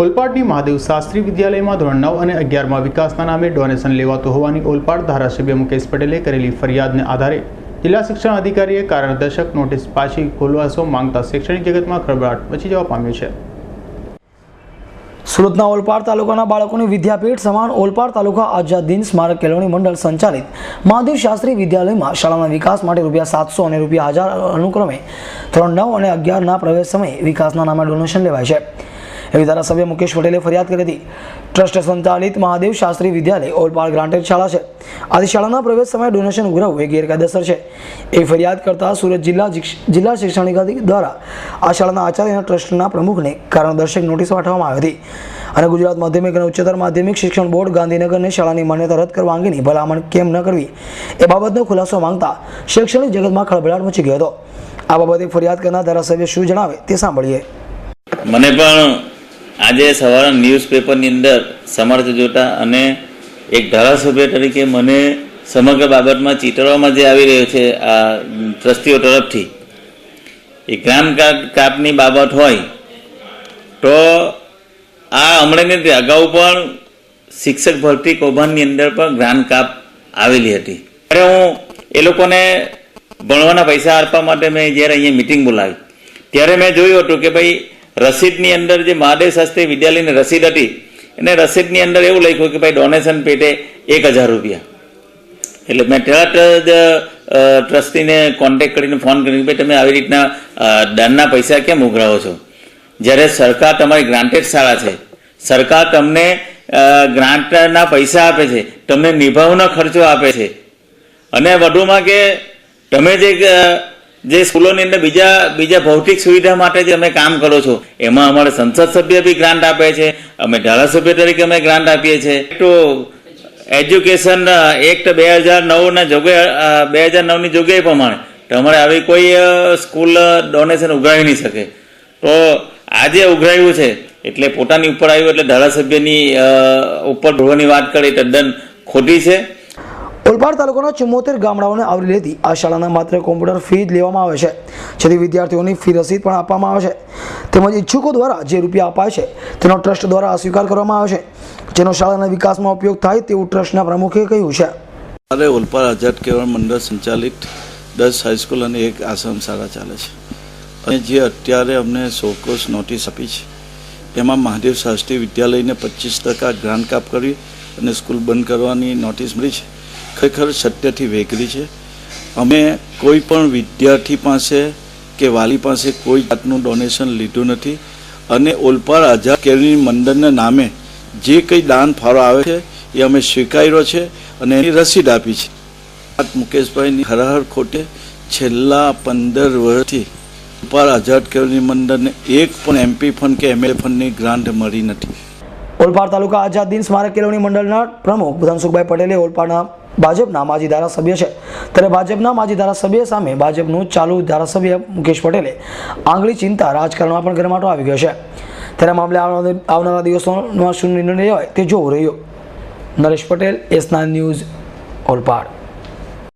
ઓલપાડની મહાદેવ શાસ્ત્રી વિદ્યાલયમાં ધોરણ 9 અને 11માં વિકાસના નામે ડોનેશન લેવાતું હોવાની ઓલપાડ ધારાસભ્ય મુકેશ પટેલે કરેલી ફરિયાદને આધારે જિલ્લા શિક્ષણ અધિકારીએ કારણદર્શક નોટિસ પાછી ખોલવાસો માંગતા શૈક્ષણિક જગતમાં ખળભળાટ મચી જવા પામ્યો છે। સુરતના ઓલપાડ તાલુકાના બાળકોની વિદ્યાપીઠ સમાન ઓલપાડ તાલુકા આઝાદ દિન સ્મારક કેળવણી મંડળ સંચાલિત મહાદેવ શાસ્ત્રી વિદ્યાલયમાં શાળાના વિકાસ માટે ₹700 અને ₹1000 અનુક્રમે ધોરણ 9 અને 11ના પ્રવેશ સમયે વિકાસના નામે ડોનેશન લેવાય છે। એવી ધારાસભ્ય મુકેશ પટેલે ફરિયાદ કરી હતી। ટ્રસ્ટ સંચાલિત મહાદેવ શાસ્ત્રી વિદ્યાલય ઓલપાડ ગ્રાન્ટેડ શાળા છે। આથી શાળાના પ્રવેશ સમયે ડોનેશન ઉઘરાવવું એ ગેરકાયદેસર છે। એવી ફરિયાદ કરતા સુરત જિલ્લા શૈક્ષણિક અધિકારી દ્વારા આ શાળાના આચાર્ય અને ટ્રસ્ટના પ્રમુખને કારણદર્શક નોટિસ પાઠવવામાં આવી હતી અને ગુજરાત માધ્યમિક અને ઉચ્ચતર માધ્યમિક શિક્ષણ બોર્ડ ગાંધીનગરને શાળાની માન્યતા રદ કરવા અંગેની ભલામણ કેમ ન કરવી એ બાબતનો ખુલાસો માંગતા શૈક્ષણિક જગતમાં ખળભળાટ મચી ગયો હતો। આ બાબતે ફરિયાદ કરનાર ધારાસભ્ય શું જણાવે તે સાંભળીએ। મને પણ આજે સવારે ન્યૂઝપેપરની અંદર સમાચાર જોતા અને એક ધારાસભ્ય તરીકે મને સમગ્ર બાબતમાં ચિતરવામાં જે આવી રહ્યો છે આ ટ્રસ્ટીઓ તરફથી એ ગ્રાન્ટ કાપની બાબત હોય તો આ હમણાં નથી, અગાઉ પણ શિક્ષક ભરતી કૌભાંડની અંદર પણ ગ્રાન્ટ કાપ આવેલી હતી। ત્યારે હું એ લોકોને ભણવાના પૈસા આપવા માટે મેં જ્યારે અહીંયા મિટિંગ બોલાવી ત્યારે મેં જોયું હતું કે ભાઈ રસીદની અંદર જે મહાદેવ શાસ્ત્રી વિદ્યાલયની રસીદ હતી એને રસીદની અંદર એવું લખ્યું કે ભાઈ ડોનેશન પેટે ₹1000। એટલે મેં તરત જ ટ્રસ્ટીને કોન્ટેક્ટ કરીને ફોન કરીને ભાઈ તમે આવી રીતના દાનના પૈસા કેમ ઉઘરાવો છો, જ્યારે સરકાર તમારી ગ્રાન્ટેડ શાળા છે, સરકાર તમને ગ્રાન્ટના પૈસા આપે છે, તમને નિભાવનો ખર્ચો આપે છે અને વધુમાં કે તમે જે સ્કૂલોની અંદર બીજા ભૌતિક સુવિધા માટે જે અમે કામ કરો છો એમાં અમારે સંસદ સભ્ય બી ગ્રાન્ટ આપે છે, અમે ધારાસભ્ય તરીકે અમે ગ્રાન્ટ આપીએ છીએ। તો એજ્યુકેશન એક્ટ 2009ની જોગવાઈ પ્રમાણે તમારે આવી કોઈ સ્કૂલ ડોનેશન ઉઘરાવી નહીં શકે। તો આજે ઉઘરાવ્યું છે એટલે પોતાની ઉપર આવ્યું એટલે ધારાસભ્યની ઉપર ઢોળવાની વાત કરી તદ્દન ખોટી છે। ઓલપાડ તાલુકાના 74 ગામડાઓને આવરી લેતી આ શાળાના માત્ર કોમ્પ્યુટર ફી જ લેવામાં આવે છે, જેથી વિદ્યાર્થીઓની ફી રસીદ પણ આપવામાં આવે છે તેમજ ઈચ્છુકો દ્વારા જે રૂપિયા અપાય છે તેનો ટ્રસ્ટ દ્વારા અસ્વીકાર કરવામાં આવે છે, જેનો શાળાના વિકાસમાં ઉપયોગ થાય તેવું ટ્રસ્ટના પ્રમુખે કહ્યું છે। અરે ઓલપાડ આઝાદ કેળવણી મંડળ સંચાલિત 10 હાઈસ્કૂલ અને 1 આશ્રમ શાળા ચાલે છે અને જે અત્યારે અમને સોકોસ નોટિસ આપી છે એમાં મહાદેવ શાસ્ત્રી વિદ્યાલયને 25% ગ્રાન્ટ કાપ કરી અને સ્કૂલ બંધ કરવાની નોટિસ મળી છે। ખરેખર સત્યથી વેગળી છે। અમે કોઈ પણ વિદ્યાર્થી પાસે કે વાલી પાસે કોઈ જાતનું ડોનેશન લીધું નથી અને ઓલપાડ આઝાદ કેળવણી મંડળના નામે જે કંઈ દાન ફાળો આવે છે એ અમે સ્વીકાર્યો છે અને એની રસીદ આપી છે। મુકેશભાઈની હરાહર ખોટે છેલ્લા 15 વર્ષથી ઓલપાડ આઝાદ કેળવણી મંડળને એક પણ MP ફંડ કે MLA ફંડની ગ્રાન્ટ મળી નથી। ઓલપાડ તાલુકા આઝાદ દિન સ્મારક કેળવણી મંડળના પ્રમુખ ધનસુખભાઈ પટેલે ઓલપાડના ભાજપના માજી ધારાસભ્ય છે, ત્યારે ભાજપના માજી ધારાસભ્ય સામે ભાજપનું ચાલુ ધારાસભ્ય મુકેશ પટેલે આંગળી ચિંતા રાજકારણમાં પણ ગરમાટો આવી ગયો છે। ત્યારે મામલે આવનારા દિવસોમાં શું નિર્ણય લેવાય તે જોવું રહ્યું। Naresh Patel, S9 news, Olpad.